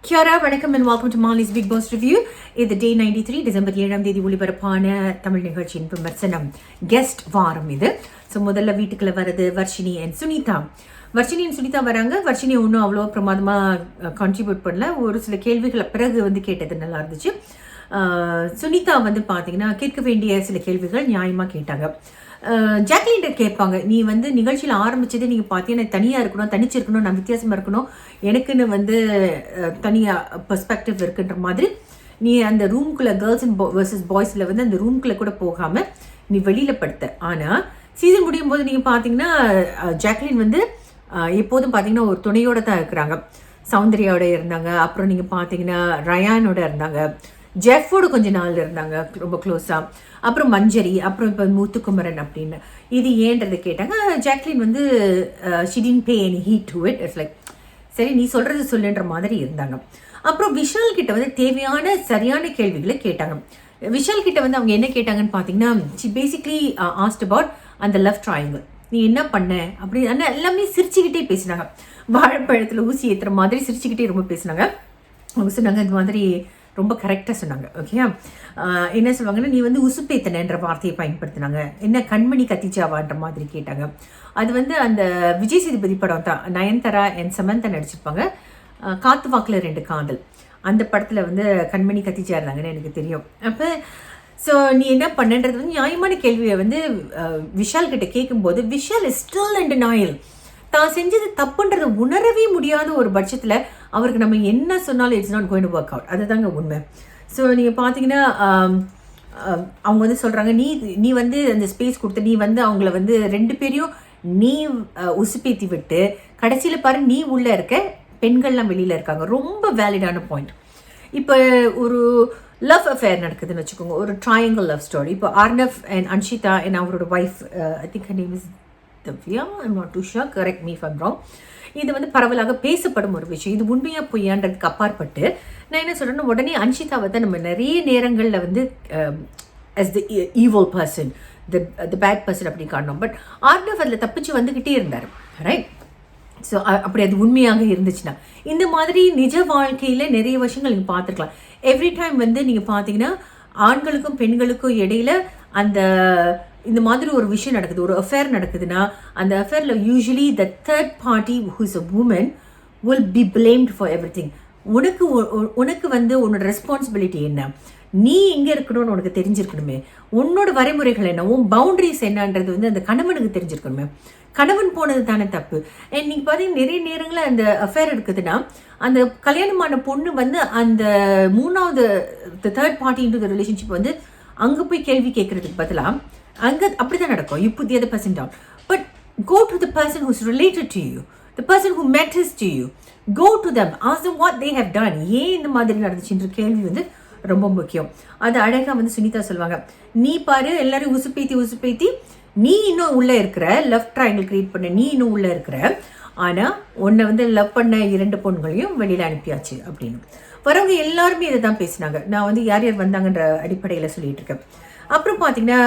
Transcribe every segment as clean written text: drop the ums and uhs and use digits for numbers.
Kia வணக்கம் and welcome to Molly's Big Boss Review. இது டே 93 December 7ஆம் தேதி ஒளிபரப்பான தமிழ் நிகழ்ச்சியின் விமர்சனம் கெஸ்ட் வாரம் இது. ஸோ முதல்ல வீட்டுக்குள்ள வருது வர்ஷினி அண்ட் சுனிதா. வர்ஷினி அண்ட் சுனிதா வராங்க. வர்ஷினி ஒன்றும் அவ்வளோ பிரமாதமாக கான்ட்ரிபியூட் பண்ணல. ஒரு சில கேள்விகளை பிறகு கேட்டது நல்லா இருந்துச்சு. சுனிதா பார்த்தீங்கன்னா கேட்க வேண்டிய சில கேள்விகள் நியாயமாக கேட்டாங்க. ஜாக்லின்ட்ட கேட்பாங்க, நீ நிகழ்ச்சியில் ஆரம்பிச்சதே நீங்கள் பார்த்தீங்கன்னா தனியாக இருக்கணும், தனிச்சு இருக்கணும், நான் வித்தியாசமாக இருக்கணும், எனக்குன்னு தனியாக பெர்ஸ்பெக்டிவ் இருக்குன்ற மாதிரி நீ அந்த ரூம்குள்ளே கேர்ள்ஸ் அண்ட் வர்சஸ் பாய்ஸில் அந்த ரூம்குள்ளே கூட போகாமல் நீ வெளியில் படுத்த. ஆனால் சீசன் முடியும் போது நீங்கள் பார்த்தீங்கன்னா ஜாக்லின் எப்போதும் பார்த்தீங்கன்னா ஒரு துணையோடு தான் இருக்கிறாங்க. சௌந்தர்யாவோட இருந்தாங்க, அப்புறம் நீங்கள் பார்த்தீங்கன்னா ரயானோட இருந்தாங்க, ஜெஃபோடு கொஞ்ச நாள் இருந்தாங்க ரொம்ப க்ளோஸாக, அப்புறம் மஞ்சரி, அப்புறம் இப்போ முத்துக்குமரன் அப்படின்னு. இது ஏன்றதை கேட்டாங்க. Jacqueline she didn't pay any heed to it. It's like சரி நீ சொல்கிறது சொல்லுன்ற மாதிரி இருந்தாங்க. அப்புறம் விஷால் கிட்ட தேவையான சரியான கேள்விகளை கேட்டாங்க. விஷால் கிட்ட அவங்க என்ன கேட்டாங்கன்னு பார்த்தீங்கன்னா, she basically asked about அந்த லவ் ட்ரையாங்கிள் நீ என்ன பண்ண அப்படி. ஆனால் எல்லாமே சிரிச்சுக்கிட்டே பேசினாங்க. வாழைப்பழத்தில் ஊசி ஏற்றுற மாதிரி சிரிச்சுக்கிட்டே ரொம்ப பேசினாங்க. அவங்க சொன்னாங்க இந்த மாதிரி ரொம்ப கரெக்டாக சொன்னாங்க. ஓகேயா, என்ன சொல்லுவாங்கன்னா, நீ உசுப்பேத்தனன்ற வார்த்தையை பயன்படுத்தினாங்க. என்ன கண்மணி கத்திச்சாவான்ற மாதிரி கேட்டாங்க. அது அந்த விஜய் சேதுபதி படம் தான். நயன்தாரா அண்ட் சமந்தா நடிச்சிருப்பாங்க. காத்து வாக்கில் 2 காதல் அந்த படத்தில் கண்மணி கத்திச்சா இருந்தாங்கன்னு எனக்கு தெரியும். அப்போ ஸோ நீ என்ன பண்ணன்றது நியாயமான கேள்வியை விஷால் கிட்ட கேட்கும்போது விஷால் இஸ் ஸ்டில் அண்ட் நாயல் தான் செஞ்சது தப்புன்றதை உணரவே முடியாத ஒரு பட்சத்தில் அவருக்கு நம்ம என்ன சொன்னாலும் it's not going to work out. அதுதாங்க உண்மை. ஸோ நீங்கள் பார்த்தீங்கன்னா அவங்க சொல்கிறாங்க, நீ அந்த ஸ்பேஸ் கொடுத்து நீ அவங்கள 2 பேரையும் நீ உசுப்பேத்தி விட்டு கடைசியில் பாரு நீ உள்ளே இருக்க, பெண்கள்லாம் வெளியில் இருக்காங்க. ரொம்ப வேலிடான பாயிண்ட். இப்போ ஒரு லவ் அஃபேர் நடக்குதுன்னு வச்சுக்கோங்க, ஒரு ட்ரையாங்கிள் லவ் ஸ்டோரி. இப்போ ஆர்னவ் அண்ட் அன்ஷிதா அண்ட் அவரோட wife, I think her name is Divya, I'm not too sure, correct me if I'm wrong. இது பரவலாக பேசப்படும் ஒரு விஷயம். இது உண்மையா பொய்யான்றதுக்கு அப்பாற்பட்டு நான் என்ன சொல்கிறேன்னா, உடனே அன்ஷிதாவை தான் நம்ம நிறைய நேரங்களில் as the evil person, the bad person அப்படி காணணும். பட் ஆர்னவ் அதில் தப்பிச்சு வந்துக்கிட்டே இருந்தார், ரைட்? ஸோ அப்படி அது உண்மையாக இருந்துச்சுன்னா இந்த மாதிரி நிஜ வாழ்க்கையில் நிறைய விஷயங்கள் நீங்கள் பார்த்துருக்கலாம். எவ்ரி டைம் நீங்கள் பார்த்தீங்கன்னா ஆண்களுக்கும் பெண்களுக்கும் இடையில இந்த மாதிரி ஒரு விஷயம் நடக்குது, ஒரு அஃபேர் நடக்குதுன்னா அந்த அஃபேரில் usually the third party who is a woman will be blamed for everything. உனக்கு உன்னோட ரெஸ்பான்சிபிலிட்டி என்ன, நீ எங்கே இருக்கணும்னு உனக்கு தெரிஞ்சிருக்கணுமே, உன்னோட வரைமுறைகள் என்ன, உன் பவுண்டரிஸ் என்னன்றது அந்த கணவனுக்கு தெரிஞ்சிருக்கணுமே. கணவன் போனது தானே தப்பு. அண்ட் நீங்கள் பார்த்தீங்கன்னா நிறைய நேரங்களில் அந்த அஃபேர் இருக்குதுன்னா அந்த கல்யாணமான பொண்ணு அந்த 3வது third party into the relationship அங்கே போய் கேள்வி கேட்கறதுக்கு பதிலாக அங்கே அப்படி தான் நடக்கும். You put the other person down. But go to the person who's related to you, the person who matters to you. Go to them, ask them what they have done. ஏன் இந்த மாதிரி நடந்துச்சுன்ற கேள்வி ரொம்ப முக்கியம். அது அழகாக சுனிதா சொல்லுவாங்க, நீ பாரு எல்லாரும் உசுப்பேத்தி நீ இன்னும் உள்ளே இருக்கிற, லவ் ட்ரையாங்கிள் கிரியேட் பண்ண நீ இன்னும் உள்ளே இருக்கிற, ஆனால் உன்னை லவ் பண்ண 2 பொண்களையும் வெளியில் அனுப்பியாச்சு அப்படின்னு. வரவங்க எல்லாருமே இதை தான் பேசினாங்க. நான் யார் யார் வந்தாங்கன்ற அடிப்படையில் சொல்லிட்டு இருக்கேன். அப்புறம் பார்த்தீங்கன்னா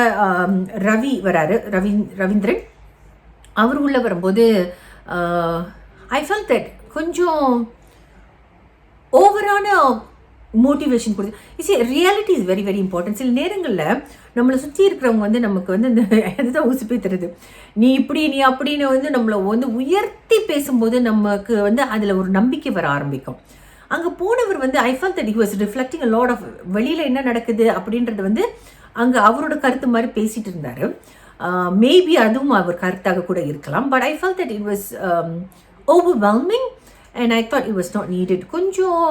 ரவி வராரு, ரவீந்திரன். அவர் உள்ளே வரும்போது ஐ ஃபெல்ட் தட் கொஞ்சம் ஓவரான மோட்டிவேஷன் கொடுத்து. Is reality is very very important. சில நேரங்களில் நம்மளை சுற்றி இருக்கிறவங்க நமக்கு இந்த இதுதான் உசுப்பேத்துறது, நீ இப்படி நீ அப்படின்னு நம்மளை உயர்த்தி பேசும்போது நமக்கு அதில் ஒரு நம்பிக்கை வர ஆரம்பிக்கும். அங்கே போனவர் I felt that he was reflecting a lot of வெளியில் என்ன நடக்குது அப்படின்றது அங்கே அவரோட கருத்து மாதிரி பேசிட்டு இருந்தார். மேபி அதுவும் அவர் கருத்தாக கூட இருக்கலாம். But I felt that it was overwhelming and I thought it was not needed. கொஞ்சம்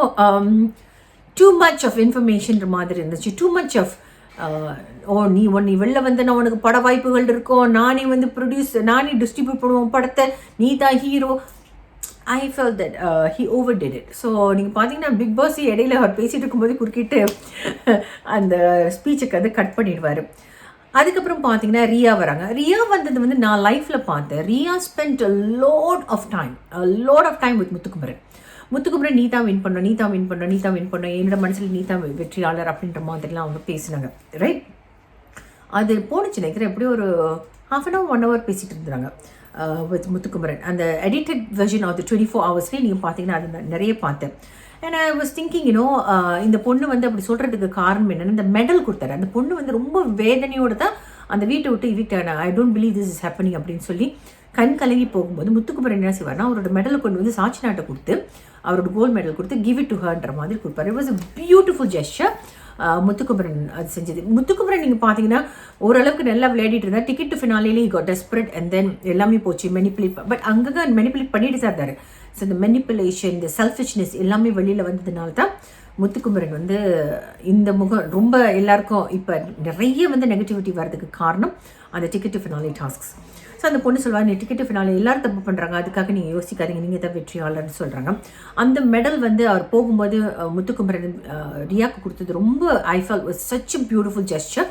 டூ மச் ஆஃப் இன்ஃபர்மேஷன் மாதிரி இருந்துச்சு. டூ மச் ஆஃப் நீ வெளில நான் உனக்கு பட வாய்ப்புகள் இருக்கும், நானே நானே டிஸ்ட்ரிபியூட் பண்ணுவோம் படத்தை, நீ தான் hero. I felt that he over did it. So நீங்கள் பார்த்தீங்கன்னா பிக் பாஸ் இடையில அவர் பேசிகிட்டு இருக்கும்போது குறுக்கிட்டு அந்த ஸ்பீச்சுக்கு கட் பண்ணிடுவார். அதுக்கப்புறம் பார்த்தீங்கன்னா ரியா வராங்க. ரியா வந்தது நான் லைஃப்பில் பார்த்தேன். Riya spend a lot of time with Muthukumaran. நீ தான் வின் பண்ண என்னோட மனசில் நீ தான் வெற்றியாளர் அப்படின்ற மாதிரிலாம் அவங்க பேசினாங்க, ரைட்? அது போணுச்சு நினைக்கிறேன் எப்படியும் ஒரு 1/2 hour 1 hour பேசிகிட்டு இருந்தாங்க. வித் முத்துக்குமரன். அந்த edited version of the 24 hours நீங்கள் பார்த்தீங்கன்னா அது நிறைய பார்த்தேன். அண்ட் ஐ வாஸ் திங்கிங் இந்த பொண்ணு வந்து அப்படி சொல்கிறதுக்கு காரணம் என்னென்னா இந்த மெடல் கொடுத்தாரு. அந்த பொண்ணு வந்து ரொம்ப வேதனையோடு தான் அந்த வீட்டை விட்டு இவிக்ட் ஆனா. I don't believe this is happening அப்படின்னு சொல்லி கண் கலங்கி போகும்போது முத்துக்குமரன் என்ன செய்வார்னா அவரோட மெடலை கொண்டு வந்து சாட்சி நாட்டை கொடுத்து அவரோட கோல்டு மெடல் கொடுத்து கிவ் இட் டு ஹர்ன்ற மாதிரி கொடுப்பாரு. It was a beautiful gesture. Muthukumaran அது செஞ்சது. முத்துக்குமரன் நீங்கள் பார்த்தீங்கன்னா ஓரளவுக்கு நல்லா விளையாடிட்டு இருந்தார். டிக்கெட் டு ஃபினாலேயே காட் டெஸ்பரேட் அண்ட் தென் எல்லாமே போச்சு மெனிப்புலேட். பட் அங்கே மெனிப்புலேட் பண்ணிட்டு தான் இருந்தார். ஸோ இந்த மெனிப்புலேஷன், இந்த செல்ஃபிஷ்னஸ் எல்லாமே வெளியில் வந்ததுனால தான் முத்துக்குமரன் வந்து இந்த முகம் ரொம்ப எல்லாருக்கும் இப்போ நிறைய வந்து நெகட்டிவிட்டி வர்றதுக்கு காரணம் அந்த ticket to finale tasks. So அந்த பொண்ணு சொல்லுவாங்க, நீ டிக்கெட் டு ஃபினாலே எல்லாரும் தப்பு பண்ணுறாங்க, அதுக்காக நீங்கள் யோசிக்காதீங்க, நீங்கள் தான் வெற்றியாளர்னு சொல்கிறாங்க. அந்த மெடல் வந்து அவர் போகும்போது முத்துக்குமரன் ரியாக்கு கொடுத்தது ரொம்ப I felt was such a beautiful gesture.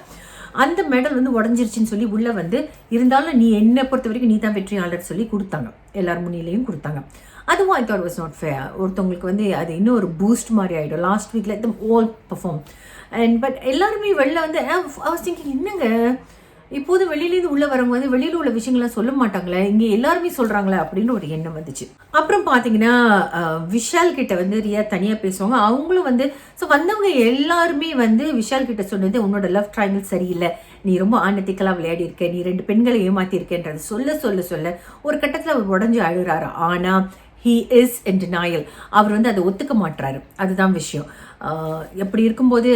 அந்த மெடல் வந்து உடஞ்சிருச்சுன்னு சொல்லி உள்ளே வந்து இருந்தாலும் நீ என்னை பொறுத்த வரைக்கும் நீ தான் வெற்றியாளர் சொல்லி கொடுத்தாங்க, எல்லார் முன்னிலையும் கொடுத்தாங்க. அதுவும் I thought was not fair. ஒருத்தவங்களுக்கு வந்து அது இன்னும் ஒரு பூஸ்ட் மாதிரி ஆகிடும். லாஸ்ட் வீக்கில் them all perform and but எல்லாருமே வெளில வந்து ஐ வாஸ் திங்கிங், என்னங்க இப்போது வெளியிலேருந்து உள்ளே வரும்போது வெளியில் உள்ள விஷயங்கள்லாம் சொல்ல மாட்டாங்களே, இங்கே எல்லாருமே சொல்கிறாங்களே அப்படின்னு ஒரு எண்ணம் வந்துச்சு. அப்புறம் பார்த்தீங்கன்னா விஷால் கிட்ட வந்து ரியா தனியாக பேசுவாங்க. அவங்களும் வந்து ஸோ வந்தவங்க எல்லாருமே வந்து விஷால் கிட்ட சொன்னது, உன்னோட லவ் ட்ரையாங்கிள் சரியில்லை, நீ ரொம்ப ஆனத்திக்கலாக விளையாடி இருக்க, நீ 2 பெண்களை ஏமாத்திருக்கேன்றது சொல்ல சொல்ல சொல்ல ஒரு கட்டத்தில் அவர் உடஞ்சி அழுகிறாரு. ஆனால் he is in denial. அவர் வந்து அதை ஒத்துக்க மாட்டுறாரு. அதுதான் விஷயம். எப்படி இருக்கும்போது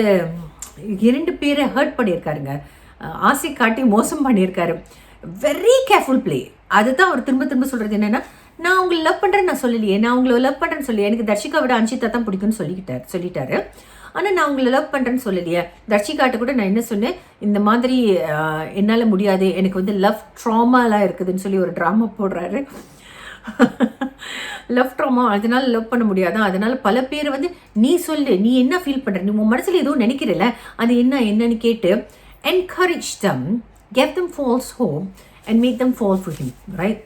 2 பேரை ஹர்ட் பண்ணியிருக்காருங்க, ஆசை காட்டி மோசம் பண்ணியிருக்காரு. Very careful play. அதுதான் அவர் திரும்ப திரும்ப சொல்கிறது என்னென்னா, நான் உங்களை லவ் பண்ணுறேன்னு நான் சொல்லலையே, நான் உங்களை லவ் பண்ணுறேன்னு சொல்லி எனக்கு தர்ஷிகா விட அன்ஷிதா தான் பிடிக்கும்னு சொல்லிட்டாரு. ஆனால் நான் உங்களை லவ் பண்ணுறேன்னு சொல்லலையே. தர்ஷிகாட்ட கூட நான் என்ன சொன்னேன், இந்த மாதிரி என்னால் முடியாது, எனக்கு வந்து லவ் ட்ராமாலாம் இருக்குதுன்னு சொல்லி ஒரு ட்ராமா போடுறாரு. லவ் ட்ராமா, அதனால லவ் பண்ண முடியாதான், அதனால பல பேர் வந்து நீ சொல்லு, நீ என்ன ஃபீல் பண்ணுற, நீ உன் மனசில் எதுவும் நினைக்கிறல, அது என்னன்னு கேட்டு encourage them, give them false hope and make them fall for him, right?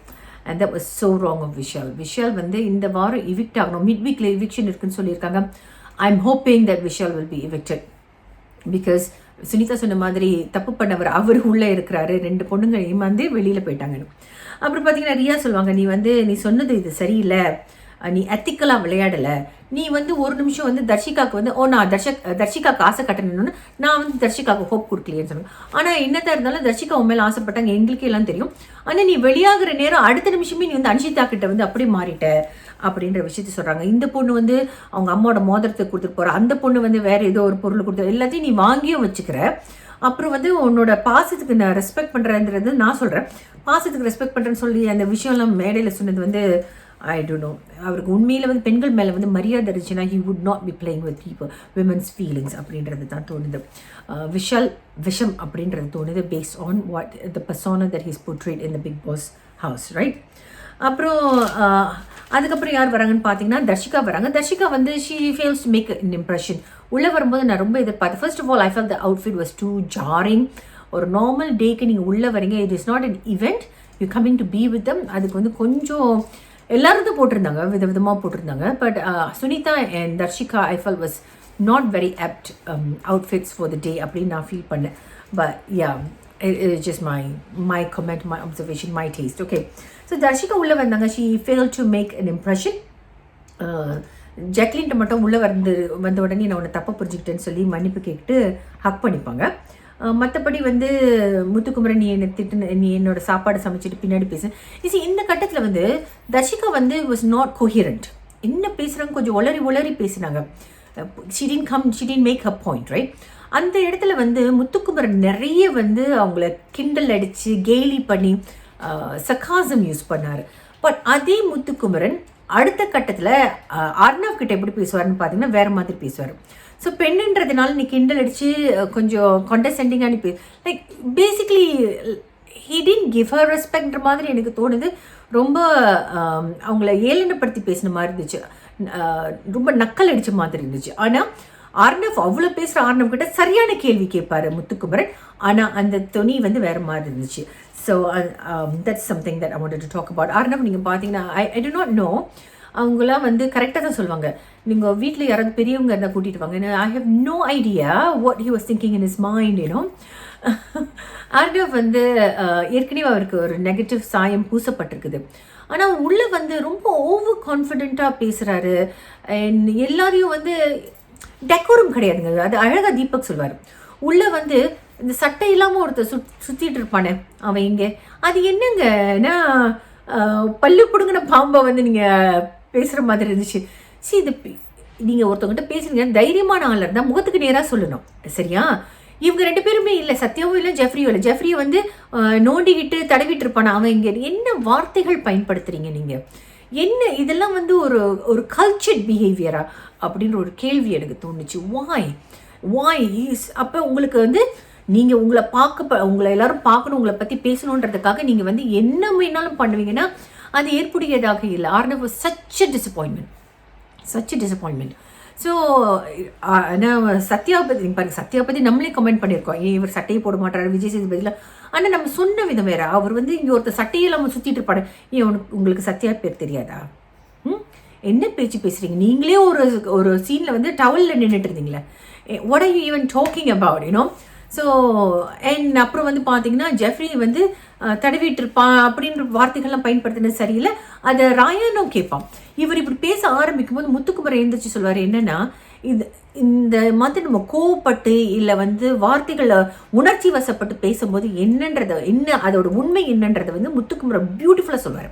And that was so wrong of Vishal. Vishal வந்து இந்த வாரம் evict ஆகணும், மிட் வீக்ல eviction இருக்குன்னு சொல்லியிருக்காங்க. I'm hoping that Vishal will be evicted because Sunita சொன்ன மாதிரி தப்பு பண்ணவர் அவர் உள்ளே இருக்கிறாரு, 2 பொண்ணுங்க ஏமாந்து வெளியில் போயிட்டாங்கன்னு. அப்புறம் பார்த்தீங்கன்னா ரியா சொல்லுவாங்க, நீ சொன்னது இது சரியில்லை, நீ எத்திக்கலாக விளையாடலை, நீ வந்து ஒரு நிமிஷம் வந்து தர்ஷிகாவுக்கு வந்து நான் தர்ஷிகாவுக்கு ஆசை கட்டணும்னு நான் வந்து தர்ஷிகாவுக்கு ஹோப் கொடுக்கலையேன்னு சொன்னேன். ஆனால் என்னதான் இருந்தாலும் தர்ஷிகா உன் மேலே ஆசைப்பட்டாங்க, எங்களுக்கே எல்லாம் தெரியும். ஆனால் நீ வெளியாகிற நேரம் அடுத்த நிமிஷமே நீ வந்து அன்ஷிதா கிட்ட வந்து அப்படியே மாறிட்ட அப்படின்ற விஷயத்த சொல்கிறாங்க. இந்த பொண்ணு வந்து அவங்க அம்மாவோட மோதிரத்தை கொடுத்துட்டு போகிற, அந்த பொண்ணு வந்து வேறு ஏதோ ஒரு பொருள் கொடுத்து எல்லாத்தையும் நீ வாங்கியும் வச்சுக்கிற. அப்புறம் வந்து உன்னோட பாசத்துக்கு நான் ரெஸ்பெக்ட் பண்ணுறேன்றது நான் சொல்கிறேன், பாசத்துக்கு ரெஸ்பெக்ட் பண்ணுறேன்னு சொல்லி அந்த விஷயம்லாம் மேடையில் சொன்னது வந்து ஐ டோன்ட் நோ. அவருக்கு உண்மையில் வந்து பெண்கள் மேலே வந்து மரியாதை இருந்துச்சுன்னா he would not be playing with people women's feelings அப்படின்றது தான் தோணுது. விஷால் விஷம் அப்படின்றது தோணுது based on what the persona that he's portrayed in the Big Boss house, right? அப்புறம் அதுக்கப்புறம் யார் வராங்கன்னு பார்த்தீங்கன்னா தர்ஷிகா வராங்க. தர்ஷிகா வந்து she fails to make an impression. உள்ளே வரும்போது நான் ரொம்ப எதிர்பார்த்தேன். First of all I felt the outfit was too jarring. ஒரு நார்மல் டேக்கு நீங்கள் உள்ளே வரீங்க, it is not an event, you coming to be with them. அதுக்கு வந்து கொஞ்சம் எல்லாரும் தான் போட்டிருந்தாங்க, விதவிதமாக போட்டிருந்தாங்க. But Sunitha and Tharshika I felt was not very apt outfits for the day அப்படின்னு நான் ஃபீல் பண்ணேன். But yeah, it's just my comment, my observation, my taste. Okay, so Darshika உள்ளே வந்தாங்க. She fail to make an impression. ஜாக்லின்ட்ட மட்டும் உள்ளே வந்த உடனே நான் உன்னை தப்பாக புரிஞ்சுக்கிட்டேன்னு சொல்லி மன்னிப்பு கேட்டு ஹக் பண்ணிப்பாங்க. மற்றபடி வந்து முத்துக்குமரன் நீ என்னை திட்டு, நீ என்னோட சாப்பாடு சமைச்சிட்டு பின்னாடி பேச. இந்த கட்டத்தில் வந்து தர்ஷிகா வந்து வாஸ் நாட் கோஹிரண்ட். என்ன பேசுகிறாங்க, கொஞ்சம் ஒளரி பேசினாங்க. she didn't make her point, right? அந்த இடத்துல வந்து முத்துக்குமரன் நிறைய வந்து அவங்கள கிண்டல் அடித்து கேலி பண்ணி சக்காசம் யூஸ் பண்ணார். பட் அதே முத்துக்குமரன் அடுத்த கட்டத்தில் அர்ணவ் கிட்ட எப்படி பேசுவார்னு பார்த்தீங்கன்னா வேறு மாதிரி பேசுவார். ஸோ பெண்ணுன்றதுனால நீ கிண்டல் அடித்து கொஞ்சம் கான்டெஸ்டண்டிங்காக நீ like basically he didn't give her respectன்ற மாதிரி எனக்கு தோணுது. ரொம்ப அவங்கள ஏளனப்படுத்தி பேசின மாதிரி இருந்துச்சு, ரொம்ப நக்கல் அடித்த மாதிரி இருந்துச்சு. ஆனால் அர்ணவ் அவ்வளோ பேசுகிற அர்ணவ் கிட்ட சரியான கேள்வி கேட்பாரு முத்துக்குமரன், ஆனால் அந்த துணி வந்து வேறு மாதிரி இருந்துச்சு. So that's something that I wanted to talk about. Arnav நீங்கள் பார்த்தீங்கன்னா ஐ டு நாட் நோ, அவங்களாம் வந்து கரெக்டாக தான் சொல்லுவாங்க. நீங்கள் வீட்டில் யாராவது பெரியவங்க இருந்தால் கூட்டிகிட்டு வாங்க. I have no idea what he was thinking in his mind, you know. Arnav வந்து ஏற்கனவே அவருக்கு ஒரு நெகட்டிவ் சாயம் பூசப்பட்டிருக்குது. ஆனால் அவர் உள்ளே வந்து ரொம்ப ஓவர் கான்ஃபிடென்ட்டாக பேசுகிறாரு. அண்ட் எல்லாரையும் வந்து டெக்கோரம் கிடையாதுங்க. அது அழகாக தீபக் சொல்வார். உள்ளே வந்து இந்த சட்டை இல்லாமல் ஒருத்தர் சுற்றிட்டு இருப்பானே அவன் இங்கே, அது என்னங்கன்னா பல்லு பிடுங்கின பாம்பை வந்து நீங்கள் பேசுகிற மாதிரி இருந்துச்சு. சரி, இது நீங்கள் ஒருத்தவங்கிட்ட பேசுறீங்க, தைரியமான ஆள் இருந்தால் முகத்துக்கு நேராக சொல்லணும், சரியா? இவங்க 2 பேருமே இல்லை, சத்யாவும் இல்லை, ஜெஃப்ரியும் இல்லை. ஜெஃப்ரியை வந்து நோண்டிக்கிட்டு தடவிட்டு இருப்பானா அவன். இங்கே என்ன வார்த்தைகள் பயன்படுத்துறீங்க நீங்கள்? என்ன இதெல்லாம் வந்து ஒரு கல்ச்சர்ட் பிஹேவியரா அப்படின்ற ஒரு கேள்வி எனக்கு தோணுச்சு. வாய் அப்போ உங்களுக்கு வந்து நீங்கள் உங்களை எல்லாரும் பார்க்கணும், உங்களை பற்றி பேசணுன்றதுக்காக நீங்கள் வந்து என்ன வேணாலும் பண்ணுவீங்கன்னா அது ஏற்புடையதாக இல்லை. Arnav such a disappointment. So சத்யாவை பற்றி பாருங்கள், சத்யாவை பற்றி நம்மளே கமெண்ட் பண்ணியிருக்கோம், இவர் சட்டையை போட மாட்டார் விஜய் சேதுபதியில். ஆனால் நம்ம சொன்ன விதம் வேறு. அவர் வந்து இங்கே ஒருத்தர் சட்டையில் நம்ம சுற்றிட்டு இருப்பாரு. உங்களுக்கு சத்யா பேர் தெரியாதா? என்ன பேச்சு பேசுகிறீங்க? நீங்களே ஒரு சீனில் வந்து டவலில் நின்றுட்டு இருந்தீங்களே. What are you even talking about you know? So and அப்புறம் வந்து பார்த்தீங்கன்னா ஜெஃப்ரி வந்து தடவிட்டு இருப்பான் அப்படின்ற வார்த்தைகள்லாம் பயன்படுத்தினது சரியில்லை. அதை ராயானும் கேட்பான். இவர் இப்படி பேச ஆரம்பிக்கும் போது முத்துக்குமரன் எழுந்திரிச்சு சொல்வார், என்னன்னா இந்த மாதிரி நம்ம கோவப்பட்டு இல்லை வந்து வார்த்தைகளை உணர்ச்சி வசப்பட்டு பேசும்போது அதோட உண்மை என்னன்றதை வந்து முத்துக்குமரன் பியூட்டிஃபுல்லாக சொல்வார்.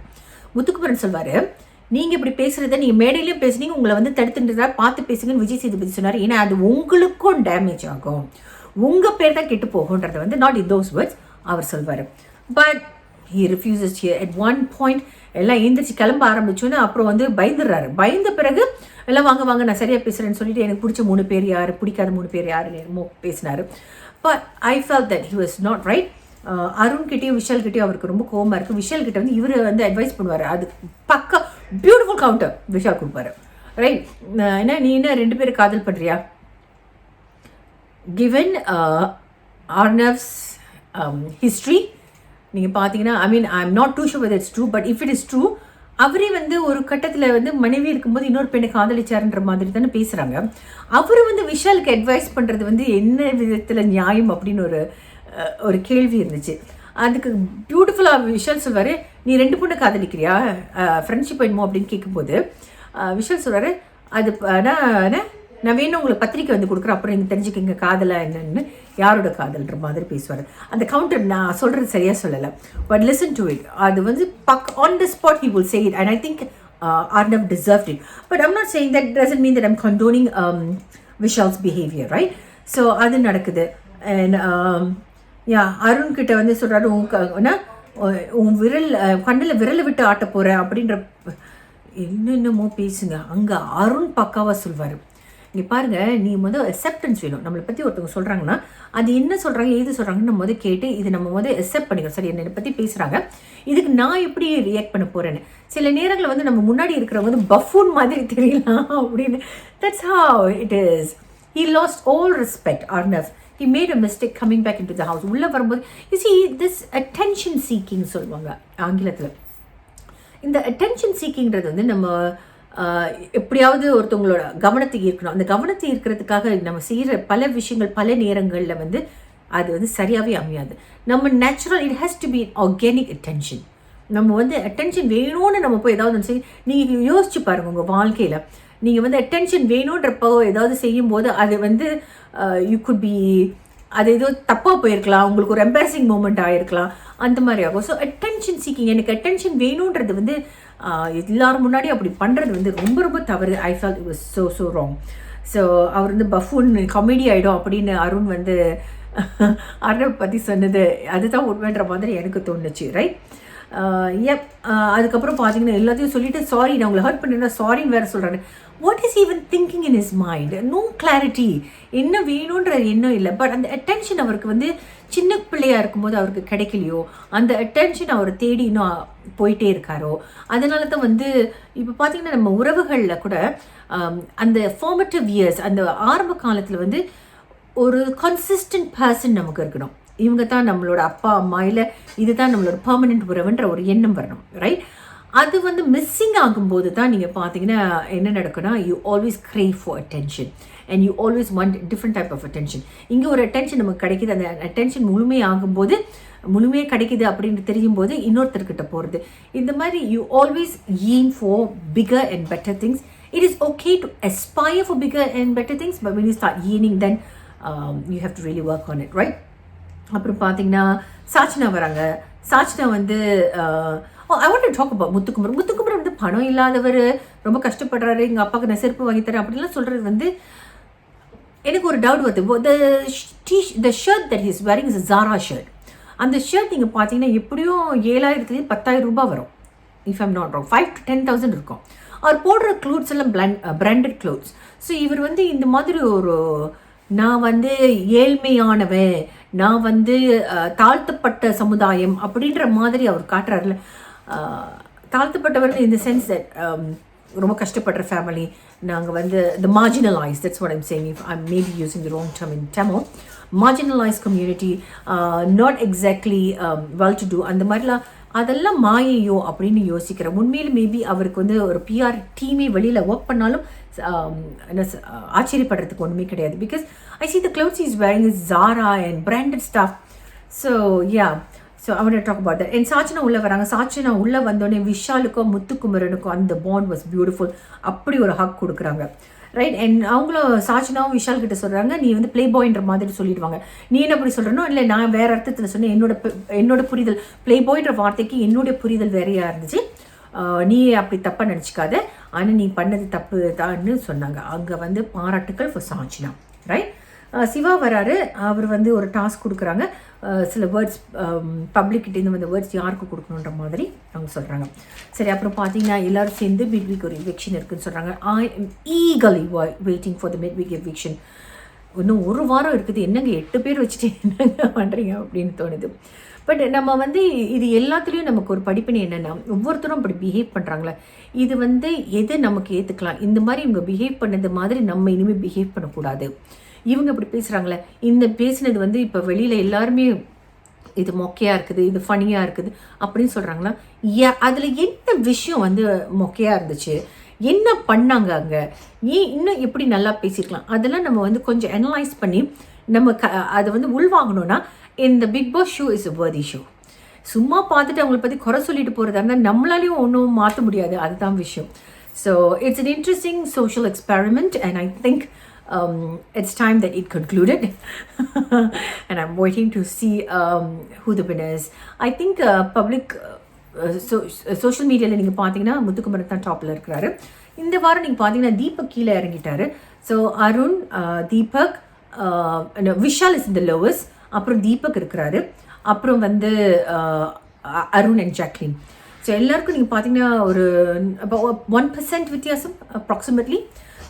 முத்துக்குமரன் சொல்வார், நீங்கள் இப்படி பேசுகிறத நீங்கள் மேடையிலையும் பேசுனீங்க, உங்களை வந்து தடுத்துன்றதா பார்த்து பேசுங்கன்னு விஜய் சேதுபதி சொன்னார். ஏன்னா அது உங்களுக்கும் டேமேஜ் ஆகும், உங்கள் பேர் தான் கெட்டு போகுன்றதை வந்து நாட் இன் தோஸ் வேர்ட்ஸ் அவர் சொல்வார். But he refuses here. At one point எல்லாம் எழுந்திரிச்சு கிளம்ப ஆரம்பிச்சோன்னு அப்புறம் வந்து பயந்துடுறாரு. பயந்த பிறகு எல்லாம் வாங்க நான் சரியாக பேசுகிறேன்னு சொல்லிட்டு எனக்கு பிடிச்ச 3 பேர் யார், பிடிக்காத 3 பேர் யாருன்னு பேசினார். But I felt that he was not right. அருண்கிட்டையும் விஷால்கிட்டையும் அவருக்கு ரொம்ப கோவமாக இருக்குது. விஷால்கிட்ட வந்து இவர் வந்து அட்வைஸ் பண்ணுவார், அது பக்கா பியூட்டிஃபுல் கவுண்டர் விஷால் கொடுப்பாரு, ரைட்? ஏன்னா நீ என்ன 2 பேர் காதல் பண்ணுறியா? கிவன் Arnav's history நீங்கள் பார்த்தீங்கன்னா, I am not too sure whether it's true, but if it is true, அவரே வந்து ஒரு கட்டத்தில் வந்து மனைவி இருக்கும்போது இன்னொரு பெண்ணை காதலிச்சாருன்ற மாதிரி தானே பேசுகிறாங்க. அவர் வந்து விஷாலுக்கு அட்வைஸ் பண்ணுறது வந்து என்ன விதத்தில் நியாயம் அப்படின்னு ஒரு கேள்வி இருந்துச்சு. அதுக்கு பியூட்டிஃபுல்லாக விஷால் சொல்வார், நீ 2 பொண்ணை காதலிக்கிறியா, ஃப்ரெண்ட்ஷிப் வேணுமோ அப்படின்னு கேட்கும்போது விஷால் சொல்வார், அது நான் வேணும் உங்களுக்கு பத்திரிக்கை வந்து கொடுக்குறேன், அப்புறம் நீங்கள் தெரிஞ்சுக்கிங்க காதலா என்னன்னு, யாரோட காதல்ன்ற மாதிரி பேசுவார். அந்த கவுண்டர் நான் சொல்கிறது சரியாக சொல்லலை, பட் லிசன் டு இட். அது வந்து on the spot he will say it, and I think Arnav deserved it. But I'm not saying that doesn't mean that I'm condoning Vishal's behavior, right? So அது நடக்குது. And Arun கிட்ட வந்து சொல்கிறாரு, உன் கண்ணில் விரலை விட்டு ஆட்ட போகிற அப்படின்ற என்னென்னமோ பேசுங்க. அங்கே அருண் பக்காவாக சொல்வார், இங்கே பாருங்கள், நீ அக்செப்டன்ஸ் வேணும். நம்மளை பற்றி ஒருத்தவங்க சொல்கிறாங்கன்னா அது என்ன சொல்கிறாங்க, ஏது சொல்கிறாங்கன்னு நம்ம கேட்டு இது நம்ம அக்செப்ட் பண்ணிக்கணும். சரி, என்னை பற்றி பேசுகிறாங்க, இதுக்கு நான் எப்படி ரியாக்ட் பண்ண போகிறேன்னு. சில நேரங்களில் வந்து நம்ம முன்னாடி இருக்கிறவங்க பஃபூன் மாதிரி தெரியலாம் அப்படின்னு. That's how it is. He lost all respect, Arnav. He made a mistake coming back into the house. உள்ளே வரும்போது you see this attention seeking சொல்லுவாங்க ஆங்கிலத்தில். இந்த attention seekingன்றது வந்து நம்ம எப்படியாவது ஒருத்தவங்களோட கவனத்தை ஈர்க்கணும். அந்த கவனத்தை ஈர்க்கிறதுக்காக நம்ம செய்கிற பல விஷயங்கள் பல நேரங்களில் வந்து அது வந்து சரியாகவே அமையாது. நம்ம natural, it has to be organic attention. நம்ம வந்து அட்டென்ஷன் வேணும்னு நம்ம போய் ஏதாவது செய்ய, நீங்கள் யோசிச்சு பாருங்கள் உங்கள் வாழ்க்கையில் நீங்கள் வந்து அட்டென்ஷன் வேணுன்றப்போ ஏதாவது செய்யும்போது அது வந்து யூ குட் பி, அது ஏதோ தப்பாக போயிருக்கலாம், உங்களுக்கு ஒரு எம்பாரசிங் மூமெண்ட் ஆகிருக்கலாம், அந்த மாதிரி ஆகும். ஸோ அட்டென்ஷன் சீக்கிங், எனக்கு அட்டென்ஷன் வேணுன்றது வந்து எல்லாரும் முன்னாடி அப்படி பண்ணுறது வந்து ரொம்ப ரொம்ப தவறு. I felt it was so wrong. So அவர் வந்து பஃபூன் காமெடி ஆகிடும் அப்படின்னு அருண் வந்து அர்ணவ் பற்றி சொன்னது அதுதான் உண்மைன்ற மாதிரி எனக்கு தோணுச்சு, ரைட்? அதுக்கப்புறம் பார்த்தீங்கன்னா எல்லாத்தையும் சொல்லிட்டு சாரி, நான் உங்களை ஹர்ட் பண்ணிருந்தா சாரின்னு வேறு சொல்கிறாரு. What is even thinking in his mind? No clarity, என்ன வேணுன்ற எண்ணம் இல்லை. பட் அந்த அட்டென்ஷன் அவருக்கு வந்து சின்ன பிள்ளையாக இருக்கும்போது அவருக்கு கிடைக்கலையோ, அந்த அட்டென்ஷன் அவர் தேடி இன்னும் போயிட்டே இருக்காரோ, அதனால தான் வந்து இப்போ பார்த்தீங்கன்னா நம்ம உறவுகளில் கூட அந்த ஃபார்மேட்டிவ் இயர்ஸ், அந்த ஆரம்ப காலத்தில் வந்து ஒரு கன்சிஸ்டன்ட் பர்சன் நமக்கு இருக்கணும். இவங்க தான் நம்மளோட அப்பா அம்மா, இல்லை இதுதான் நம்மளோட பெர்மனெண்ட் உறவுன்ற ஒரு எண்ணம் வரணும், ரைட்? அது வந்து மிஸ்ஸிங் ஆகும்போது தான் நீங்கள் பார்த்தீங்கன்னா என்ன நடக்குன்னா, you always crave for attention and you always want different type of attention. இங்கே ஒரு அட்டென்ஷன் நமக்கு கிடைக்கிது, அந்த அட்டென்ஷன் முழுமையாகும்போது முழுமையாக கிடைக்குது அப்படின்னு தெரியும் போது இன்னொருத்தர்கிட்ட போகிறது. இந்த மாதிரி you always aim for bigger and better things. It is okay to aspire for bigger and better things, but when you start yearning, then you have to really work on it, right? அப்புறம் பார்த்தீங்கன்னா சாச்சனா வராங்க. சாச்சனா வந்து I want to talk about Muthukumaran. Muthukumaran வந்து பணம் இல்லாதவர், ரொம்ப கஷ்டப்படுறாரு, எங்கள் அப்பாவுக்கு நான் செருப்பு வாங்கி தரேன் அப்படின்லாம் சொல்கிறது வந்து எனக்கு ஒரு டவுட் வருது. The shirt that he is wearing is a Zara shirt. அந்த ஷர்ட் நீங்கள் பார்த்தீங்கன்னா எப்படியும் 7,000 10,000 ரூபாய் வரும், if I'm not wrong. 5,000 to 10,000 இருக்கும். அவர் போடுற க்ளோத்ஸ் எல்லாம் பிராண்டட் க்ளோத்ஸ். ஸோ இவர் வந்து இந்த மாதிரி ஒரு நான் வந்து ஏழ்மையானவன், நான் வந்து தாழ்த்தப்பட்ட சமுதாயம் அப்படின்ற மாதிரி அவர் காட்டுறாருல. தாழ்த்தப்பட்டவர் இந்த சென்ஸ் தட் ரொம்ப கஷ்டப்படுற ஃபேமிலி, நாங்கள் வந்து the marginalized, that's what I'm saying, if I'm maybe using the wrong term in Tamil, marginalized community, not exactly well to do, அந்த மாதிரிலாம் அதெல்லாம் மாயையோ அப்படின்னு யோசிக்கிறேன். உண்மையில் மேபி அவருக்கு வந்து ஒரு பிஆர் டீமே வெளியில் ஒர்க் பண்ணாலும் ஆச்சரியப்படுறதுக்கு ஒன்றுமே கிடையாது. Because I see the clothes is wearing is Zara and branded stuff. So yeah, so I want to talk about that. And Sachana உள்ளே வராங்க. சாச்சனா உள்ளே வந்தோடனே விஷாலுக்கும் முத்துக்குமரனுக்கும் அந்த பாண்ட் வாஸ் பியூட்டிஃபுல். அப்படி ஒரு ஹக் கொடுக்குறாங்க, ரைட்? அண்ட் அவங்களும் சாச்சனாவும் விஷால் கிட்ட சொல்கிறாங்க, நீ வந்து ப்ளே பாய்ன்ற மாதிரி சொல்லிடுவாங்க. நீ என்ன அப்படி சொல்கிறனோ இல்லை, நான் வேறு அர்த்தத்தில் சொன்னேன். என்னோட புரிதல் ப்ளே பாய்ன்ற வார்த்தைக்கு என்னுடைய புரிதல் வேறையாக இருந்துச்சு, நீ அப்படி தப்பாக நினச்சிக்காத, ஆனால் நீ பண்ணது தப்பு தான்னு சொன்னாங்க. அங்கே வந்து பாராட்டுக்கள் ஃபார் சாச்சனா, ரைட்? சிவா வராரு. அவர் வந்து ஒரு டாஸ்க் கொடுக்குறாங்க, சில வேர்ட்ஸ் பப்ளிக்கிட்டேருந்து வந்த வேர்ட்ஸ் யாருக்கு கொடுக்கணுன்ற மாதிரி அவங்க சொல்கிறாங்க. சரி, அப்புறம் பார்த்தீங்கன்னா எல்லோரும் சேர்ந்து மிட் வீக் ஒரு எவிக்ஷன் இருக்குதுன்னு சொல்கிறாங்க. I am eagerly waiting for the mid week eviction. இன்னும் ஒரு வாரம் இருக்குது, என்னங்க 8 பேர் வச்சுட்டு என்னங்க பண்ணுறீங்க அப்படின்னு தோணுது. பட் நம்ம வந்து இது எல்லாத்துலேயும் நமக்கு ஒரு படிப்பினை என்னென்னா, ஒவ்வொருத்தரும் அப்படி பிஹேவ் பண்ணுறாங்களே, இது வந்து எது நமக்கு ஏற்றுக்கலாம். இந்த மாதிரி இவங்க பிஹேவ் பண்ணது மாதிரி நம்ம இனிமேல் பிஹேவ் பண்ணக்கூடாது. இவங்க இப்படி பேசுகிறாங்களே, இந்த பேசினது வந்து இப்போ வெளியில் எல்லாருமே இது மொக்கையாக இருக்குது, இது ஃபனியாக இருக்குது அப்படின்னு சொல்கிறாங்களா? அதில் என்ன விஷயம் வந்து மொக்கையாக இருந்துச்சு, என்ன பண்ணாங்க அங்கே, ஏன் இன்னும் எப்படி நல்லா பேசியிருக்கலாம், அதெல்லாம் நம்ம வந்து கொஞ்சம் அனலைஸ் பண்ணி நம்ம அதை வந்து உள்வாங்கணும்னா இந்த Bigg Boss show is a worthy show. சும்மா பார்த்துட்டு அவங்களை பற்றி குறை சொல்லிட்டு போகிறதா இருந்தால் நம்மளாலையும் ஒன்றும் மாற்ற முடியாது, அதுதான் விஷயம். So it's an interesting social experiment and I think it's time that it concluded and I'm waiting to see who the winner is. I think public social மீடியாவில் நீங்கள் பார்த்தீங்கன்னா முத்துக்குமரன் தான் டாப்பில் இருக்கிறாரு. இந்த வாரம் நீங்கள் பார்த்தீங்கன்னா தீபக் கீழே இறங்கிட்டாரு. ஸோ அருண், தீபக், விஷால் இஸ் இந்த லோவஸ்ட், அப்புறம் தீபக் இருக்கிறாரு, அப்புறம் வந்து அருண் அண்ட் ஜாக்லின். ஸோ எல்லாருக்கும் நீங்கள் பார்த்தீங்கன்னா ஒரு 1% வித்தியாசம் அப்ராக்சிமேட்லி.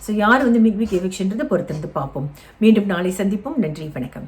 ஸோ யார் வந்து மிட் வீக் எவிக்ஷன்றதை பொறுத்திருந்து பார்ப்போம். மீண்டும் நாளை சந்திப்போம். நன்றி, வணக்கம்.